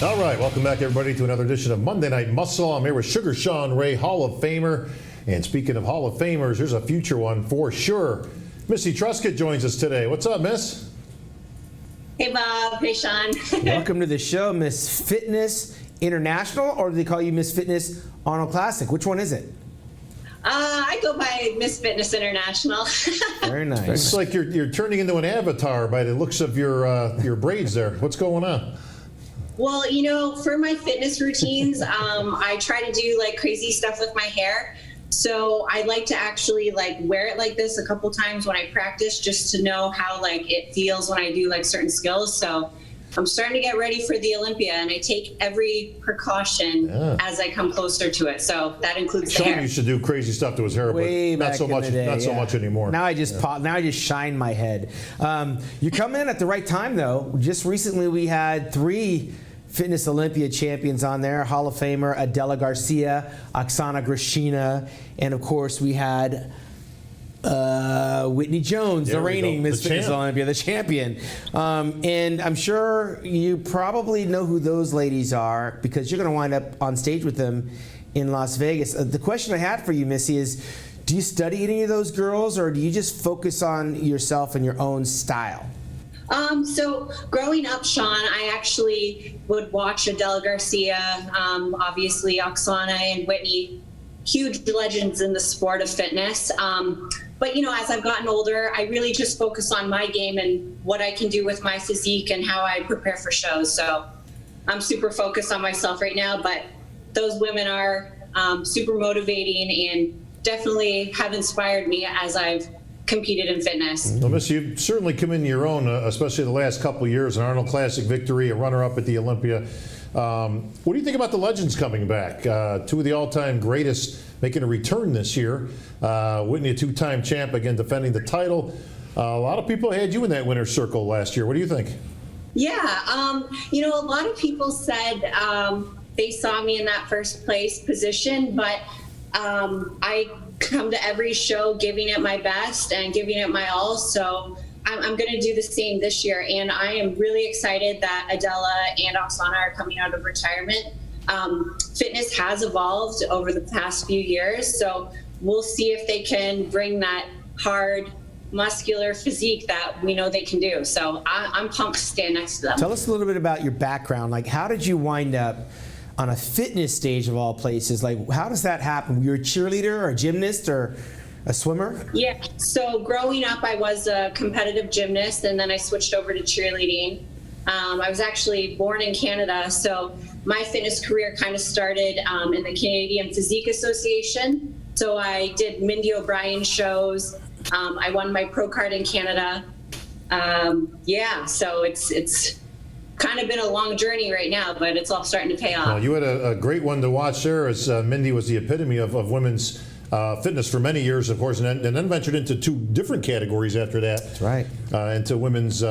All right, welcome back, everybody, to another edition of Monday Night Muscle. I'm here with Sugar Sean Ray, Hall of Famer. And speaking of Hall of Famers, here's a future one for sure. Missy Truscott joins us today. What's up, Miss? Hey, Bob. Hey, Sean. Welcome to the show, Miss Fitness International, or do they call you Miss Fitness Arnold Classic? Which one is it? I go by Miss Fitness International. Very nice. It's like you're turning into an avatar by the looks of your braids there. What's going on? Well, you know, for my fitness routines, I try to do like crazy stuff with my hair. So I like to actually like wear it like this a couple times when I practice, just to know how like it feels when I do like certain skills. So I'm starting to get ready for the Olympia, and I take every precaution as I come closer to it. So that includes the hair. Sean used to do crazy stuff to his hair, Way but not back so in much. the day, Not so much anymore. Now I just now I just shine my head. You come in at the right time, though. Just recently, we had 3 Fitness Olympia champions on there: Hall of Famer Adela Garcia, Oxana Grishina, and of course we had Whitney Jones, the reigning Miss Fitness Olympia, the champion. And I'm sure you probably know who those ladies are because you're going to wind up on stage with them in Las Vegas. The question I had for you, Missy, is do you study any of those girls, or do you just focus on yourself and your own style? So growing up, Sean, I actually would watch Adela Garcia, obviously Oxana and Whitney, huge legends in the sport of fitness. But, you know, as I've gotten older, I really just focus on my game and what I can do with my physique and how I prepare for shows. So I'm super focused on myself right now, but those women are super motivating and definitely have inspired me as I've competed in fitness. Well, Miss, you've certainly come into your own, especially the last couple of years, an Arnold Classic victory, a runner-up at the Olympia. What do you think about the legends coming back? 2 of the all-time greatest making a return this year. Whitney, a 2-time champ, again defending the title. A lot of people had you in that winner's circle last year. What do you think? Yeah, you know, a lot of people said they saw me in that first place position, but I come to every show giving it my best and giving it my all. So I'm going to do the same this year. And I am really excited that Adela and Oxana are coming out of retirement. Fitness has evolved over the past few years. So we'll see if they can bring that hard, muscular physique that we know they can do. So I'm pumped to stand next to them. Tell us a little bit about your background. Like, how did you wind up on a fitness stage of all places? Like, how does that happen? You're a cheerleader or a gymnast or a swimmer? Yeah, so growing up, I was a competitive gymnast, and then I switched over to cheerleading. I was actually born in Canada, so my fitness career kind of started in the Canadian Physique Association. So I did Mindy O'Brien shows. I won my pro card in Canada. Yeah, so it's kind of been a long journey right now, but it's all starting to pay off. Well, you had a great one to watch there, as Mindy was the epitome of women's fitness for many years, of course, and then ventured into 2 different categories after that. That's right. Into women's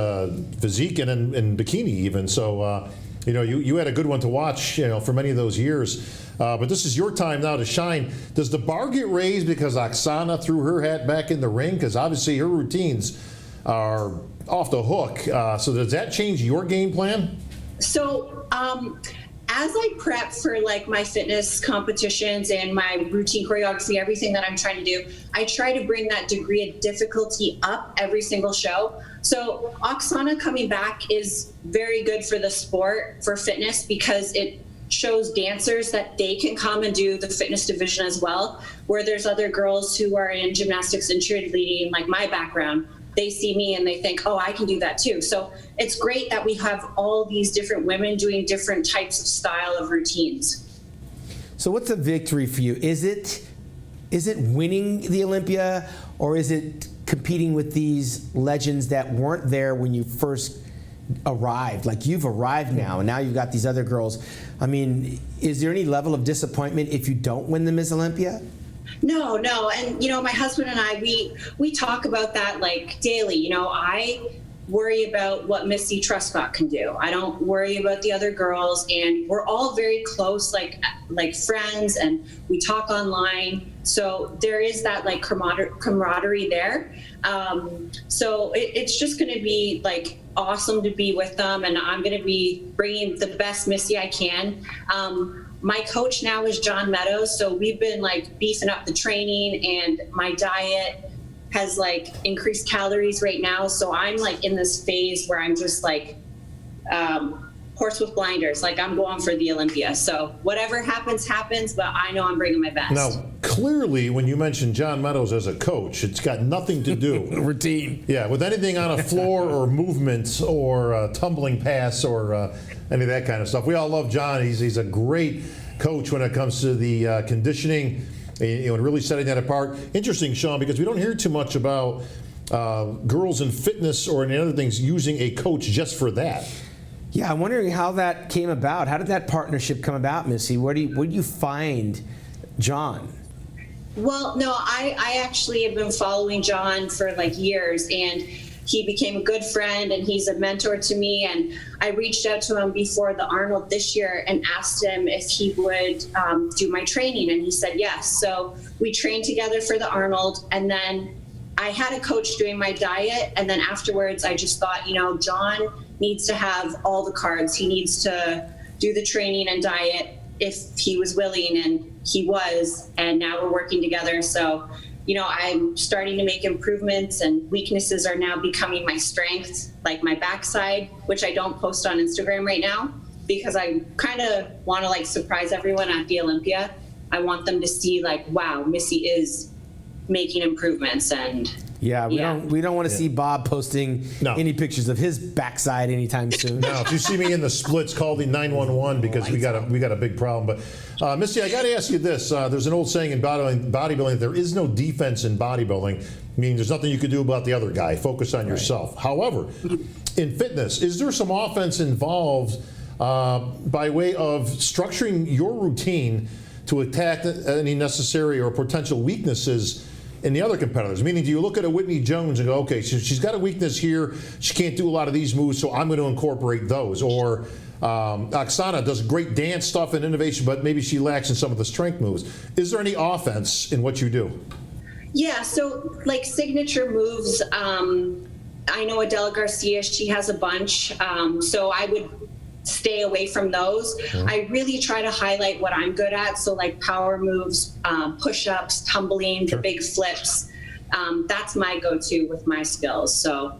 physique and bikini even. So, you know, you had a good one to watch, you know, for many of those years. But this is your time now to shine. Does the bar get raised because Oxana threw her hat back in the ring? Because obviously her routines are off the hook. So does that change your game plan? So as I prep for like my fitness competitions and my routine choreography, everything that I'm trying to do, I try to bring that degree of difficulty up every single show. So Oxana coming back is very good for the sport, for fitness, because it shows dancers that they can come and do the fitness division as well, where there's other girls who are in gymnastics and cheerleading, like my background. They see me and they think, oh, I can do that too. So it's great that we have all these different women doing different types of style of routines. So what's a victory for you? Is it winning the Olympia, or is it competing with these legends that weren't there when you first arrived? Like, you've arrived now, and now you've got these other girls. I mean, is there any level of disappointment if you don't win the Miss Olympia? No. And, you know, my husband and I, we talk about that like daily. You know, I worry about what Missy Truscott can do. I don't worry about the other girls, and we're all very close, like friends, and we talk online. So there is that like camaraderie there. So it's just going to be like awesome to be with them, and I'm going to be bringing the best Missy I can. My coach now is John Meadows, so we've been like beefing up the training, and my diet has like increased calories right now. So I'm like in this phase where I'm just like horse with blinders. Like I'm going for the Olympia. So whatever happens, happens, but I know I'm bringing my best. Now, clearly, when you mention John Meadows as a coach, it's got nothing to do Routine. yeah, with anything on a floor or movements or tumbling pass or any of that kind of stuff. We all love John. He's a great coach when it comes to the conditioning, and really setting that apart. Interesting, Sean, because we don't hear too much about girls in fitness or any other things using a coach just for that. Yeah, I'm wondering how that came about. How did that partnership come about, Missy? Where did you find John? Well, no, I actually have been following John for like years, and he became a good friend, and he's a mentor to me. And I reached out to him before the Arnold this year and asked him if he would do my training, and he said yes. So we trained together for the Arnold, and then I had a coach doing my diet, and then afterwards I just thought, John needs to have all the cards. He needs to do the training and diet if he was willing, and he was, and now we're working together. So, I'm starting to make improvements, and weaknesses are now becoming my strengths, like my backside, which I don't post on Instagram right now because I kind of want to like surprise everyone at the Olympia. I want them to see like, wow, Missy is making improvements. And Yeah, we don't want to see Bob posting any pictures of his backside anytime soon. No, if you see me in the splits, call the 911 because we got a big problem. But Missy, I got to ask you this: there's an old saying in bodybuilding, there is no defense in bodybuilding, meaning there's nothing you can do about the other guy. Focus on yourself. However, in fitness, is there some offense involved by way of structuring your routine to attack any necessary or potential weaknesses in the other competitors? Meaning, do you look at a Whitney Jones and go, okay, so she's got a weakness here, she can't do a lot of these moves, so I'm going to incorporate those? Or Oxana does great dance stuff and innovation, but maybe she lacks in some of the strength moves. Is there any offense in what you do? Yeah, so like signature moves, I know Adela Garcia, she has a bunch, so I would stay away from those. I really try to highlight what I'm good at. So like power moves, push-ups, tumbling, the big flips. That's my go-to with my skills. So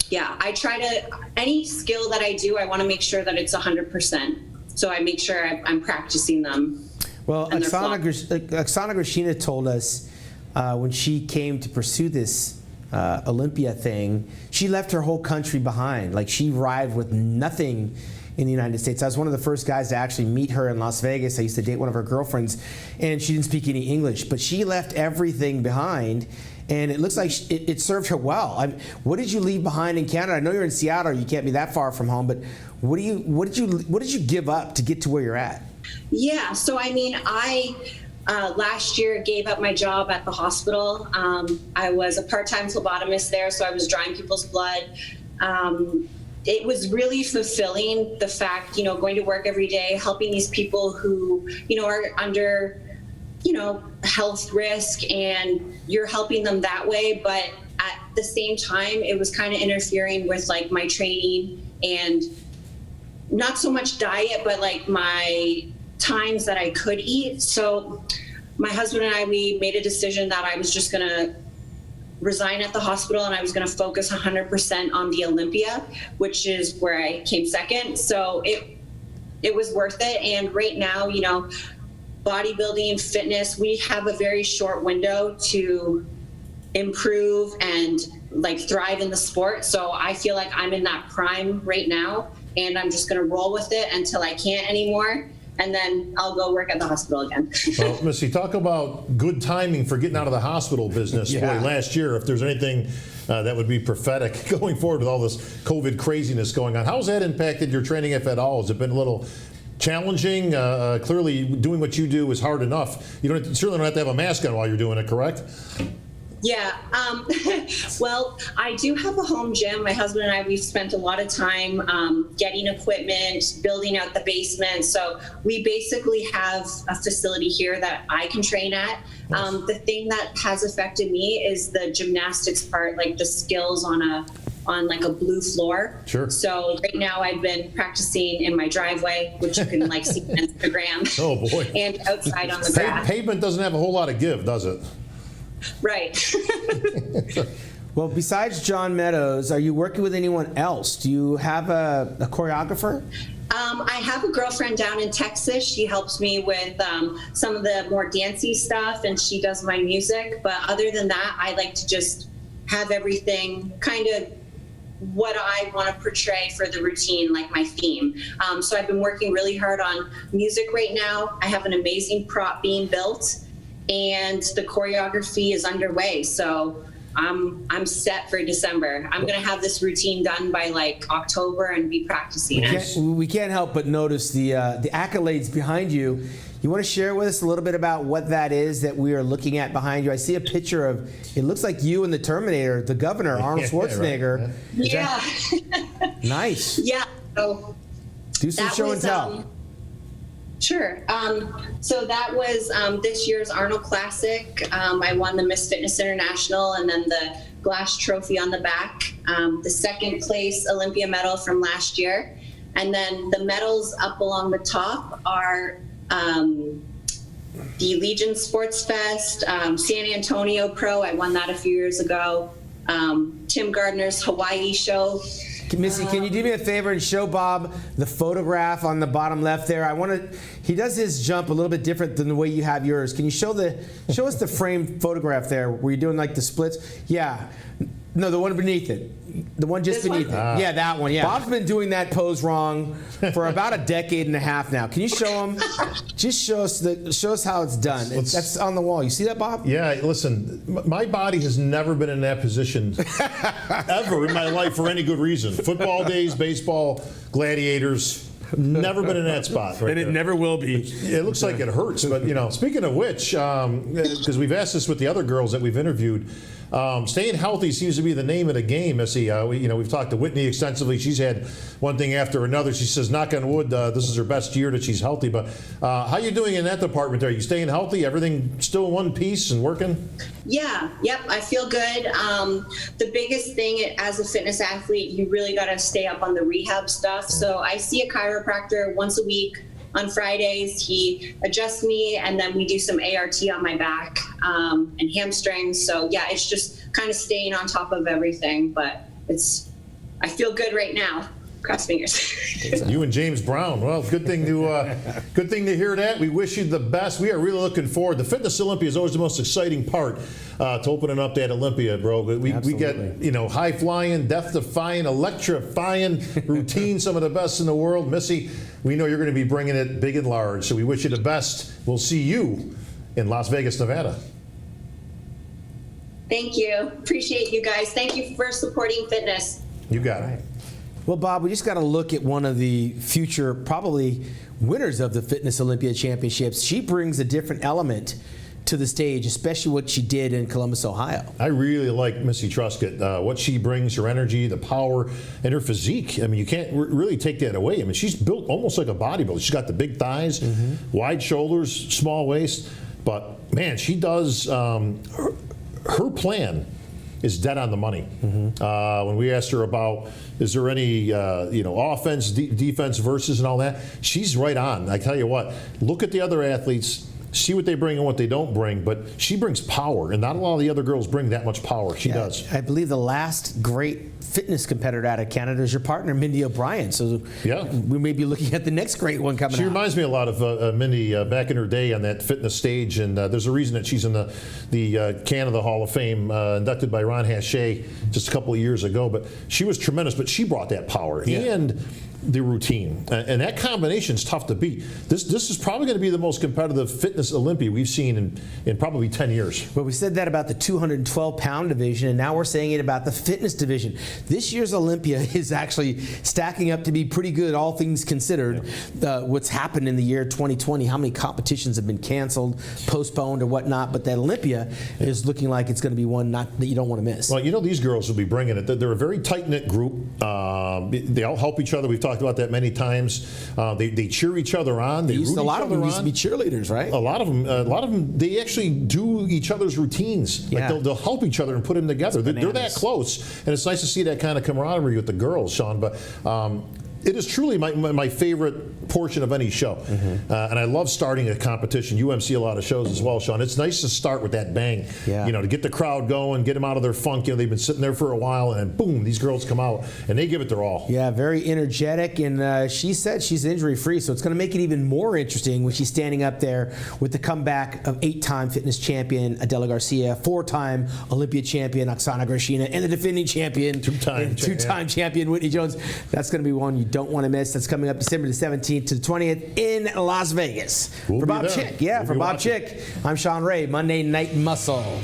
yeah, I try to, any skill that I do, I want to make sure that it's 100%. So I make sure I'm practicing them. Well, Oksana Grishina told us when she came to pursue this Olympia thing, she left her whole country behind. Like, she arrived with nothing in the United States. I was one of the first guys to actually meet her in Las Vegas. I used to date one of her girlfriends, and she didn't speak any English, but she left everything behind, and it looks like it served her well. What did you leave behind in Canada? I know you're in Seattle. You can't be that far from home, but what did you give up to get to where you're at? Yeah, so I mean, last year gave up my job at the hospital. I was a part-time phlebotomist there, so I was drawing people's blood. It was really fulfilling, the fact, going to work every day, helping these people who, are under, health risk, and you're helping them that way. But at the same time, it was kind of interfering with like my training, and not so much diet, but like my times that I could eat. So my husband and I, we made a decision that I was just going to resign at the hospital, and I was going to focus 100% on the Olympia, which is where I came second. So it was worth it. And right now, bodybuilding, fitness, we have a very short window to improve and like thrive in the sport. So I feel like I'm in that prime right now, and I'm just going to roll with it until I can't anymore. And then I'll go work at the hospital again. Well, Missy, talk about good timing for getting out of the hospital business. Yeah. Boy, last year, if there's anything that would be prophetic going forward with all this COVID craziness going on, how's that impacted your training, if at all? Has it been a little challenging? Clearly, doing what you do is hard enough. You certainly don't have to have a mask on while you're doing it, correct? Yeah. Well, I do have a home gym. My husband and I, we've spent a lot of time getting equipment, building out the basement. So we basically have a facility here that I can train at. The thing that has affected me is the gymnastics part, like the skills on a on like a blue floor. Sure. So right now I've been practicing in my driveway, which you can like see on Instagram. Oh boy. And outside on the grass. Pavement doesn't have a whole lot of give, does it? Right. Well, besides John Meadows, are you working with anyone else? Do you have a choreographer? I have a girlfriend down in Texas. She helps me with some of the more dancey stuff, and she does my music. But other than that, I like to just have everything kind of what I want to portray for the routine, like my theme. So I've been working really hard on music right now. I have an amazing prop being built, and the choreography is underway. So I'm set for December. I'm going to have this routine done by like October and be practicing it. We can't help but notice the accolades behind you. You want to share with us a little bit about what that is that we are looking at behind you? I see a picture of, it looks like you and the Terminator, the governor, Arnold Schwarzenegger. Yeah. Nice. Yeah. So do some show and tell. Sure. So that was this year's Arnold Classic. I won the Miss Fitness International and then the glass trophy on the back, the second place Olympia medal from last year. And then the medals up along the top are the Legion Sports Fest, San Antonio Pro. I won that a few years ago. Tim Gardner's Hawaii show. Missy, can you do me a favor and show Bob the photograph on the bottom left there? He does his jump a little bit different than the way you have yours. Can you show us the framed photograph there where you're doing like the splits? Yeah. No, the one beneath it. The one just beneath it. Yeah, that one. Yeah. Bob's been doing that pose wrong for about a decade and a half now. Can you show him? Just show us how it's done. That's on the wall. You see that, Bob? Yeah. Listen, my body has never been in that position ever in my life for any good reason. Football days, baseball, gladiators. Never been in that spot. Right, and it never will be. It looks like it hurts. But speaking of which, because we've asked this with the other girls that we've interviewed. Staying healthy seems to be the name of the game, Missy. We've talked to Whitney extensively. She's had one thing after another. She says, knock on wood, this is her best year that she's healthy. But how you doing in that department? Are you staying healthy? Everything still in one piece and working? Yeah. Yep. I feel good. The biggest thing as a fitness athlete, you really got to stay up on the rehab stuff. So I see a chiropractor once a week. On Fridays, he adjusts me, and then we do some ART on my back and hamstrings. So yeah, it's just kind of staying on top of everything. But I feel good right now. Cross fingers. You and James Brown. Well, good thing to hear that. We wish you the best. We are really looking forward. The Fitness Olympia is always the most exciting part to opening up that Olympia, bro. We get high flying, death defying, electrifying routine, some of the best in the world. Missy, we know you're going to be bringing it big and large. So we wish you the best. We'll see you in Las Vegas, Nevada. Thank you. Appreciate you guys. Thank you for supporting fitness. You got it. Well, Bob, we just got to look at one of the future, probably winners of the Fitness Olympia Championships. She brings a different element to the stage, especially what she did in Columbus, Ohio. I really like Missy Truscott. What she brings, her energy, the power, and her physique. I mean, you can't really take that away. I mean, she's built almost like a bodybuilder. She's got the big thighs, wide shoulders, small waist. But, man, she does her plan is dead on the money. When we asked her about, is there any offense, defense versus and all that, she's right on. I tell you what, look at the other athletes, see what they bring and what they don't bring, but she brings power, and not a lot of the other girls bring that much power. She does. I believe the last great fitness competitor out of Canada is your partner, Mindy O'Brien. So we may be looking at the next great one coming out. She reminds me a lot of Mindy back in her day on that fitness stage, and there's a reason that she's in the Canada Hall of Fame, inducted by Ron Hachey just a couple of years ago. But she was tremendous, but she brought that power and the routine, and that combination is tough to beat. This is probably going to be the most competitive fitness Olympia we've seen in probably 10 years. Well, we said that about the 212-pound division, and now we're saying it about the fitness division. This year's Olympia is actually stacking up to be pretty good, all things considered. What's happened in the year 2020, how many competitions have been canceled, postponed, or whatnot, but that Olympia is looking like it's going to be one that you don't want to miss. Well, these girls will be bringing it. They're a very tight-knit group. They all help each other. We've talked talked about that many times. They cheer each other on. They root each a lot of other them used to on. be cheerleaders, right? A lot of them, they actually do each other's routines. Yeah. Like they'll help each other and put them together. They're that bananas. close, and it's nice to see that kind of camaraderie with the girls, Sean. But it is truly my favorite portion of any show, and I love starting a competition. You MC a lot of shows as well, Sean. It's nice to start with that bang, Yeah. to get the crowd going, get them out of their funk. They've been sitting there for a while, and then boom, these girls come out and they give it their all. Yeah, very energetic, and she said she's injury-free, so it's going to make it even more interesting when she's standing up there with the comeback of 8-time fitness champion Adela Garcia, 4-time Olympia champion Oxana Grishina, and the defending champion, two-time champion Whitney Jones. That's going to be one you don't want to miss. That's coming up December the 17th to the 20th in Las Vegas. We'll for be Bob there. Chick, yeah, We'll for be Bob watching. Chick, I'm Sean Ray, Monday Night Muscle.